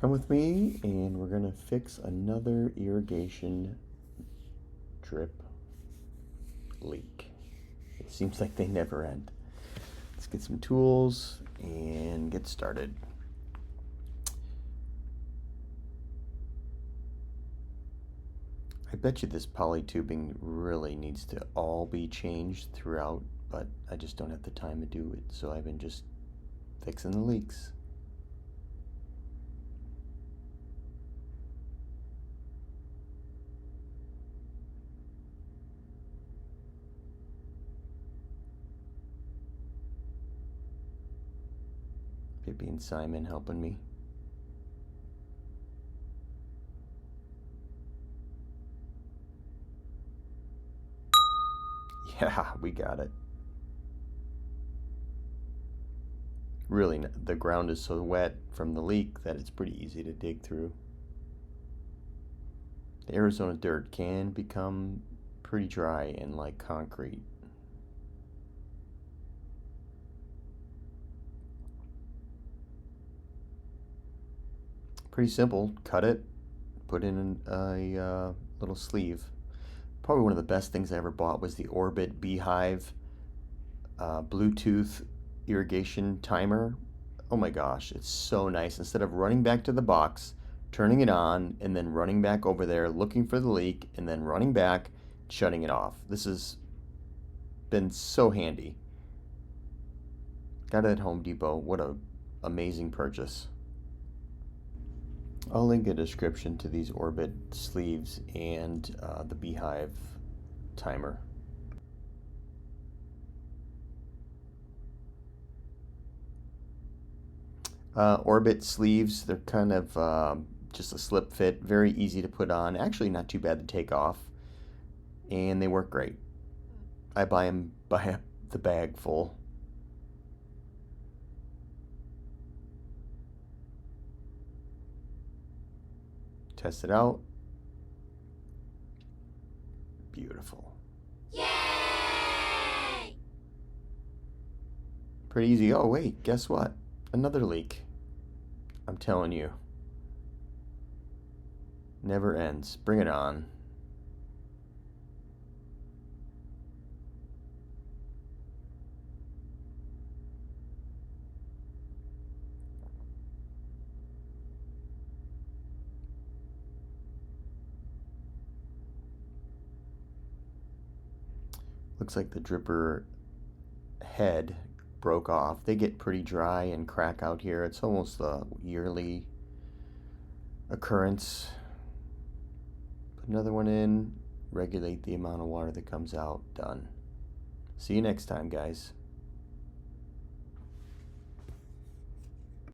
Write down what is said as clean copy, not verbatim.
Come with me and we're going to fix another irrigation drip leak. It seems like they never end. Let's get some tools and get started. I bet you this poly tubing really needs to all be changed throughout, but I just don't have the time to do it, so I've been just fixing the leaks. Pippi and Simon helping me. Yeah, we got it. Really, the ground is so wet from the leak that it's pretty easy to dig through. The Arizona dirt can become pretty dry and like concrete. Pretty simple. Cut it, put in a little sleeve. Probably one of the best things I ever bought was the Orbit Beehive Bluetooth irrigation timer. Oh my gosh, it's so nice. Instead of running back to the box, turning it on, and then running back over there looking for the leak, and then running back, shutting it off. This has been so handy. Got it at Home Depot. What a amazing purchase. I'll link a description to these Orbit sleeves and the Beehive timer. Orbit sleeves, they're kind of just a slip fit, very easy to put on, actually not too bad to take off, and they work great. I buy them by the bag full. Test it out. Beautiful. Yay! Pretty easy. Oh wait, guess what? Another leak. I'm telling you. Never ends. Bring it on. Looks like the dripper head broke off. They get pretty dry and crack out here. It's almost a yearly occurrence. Put another one in, regulate the amount of water that comes out. Done. See you next time, guys.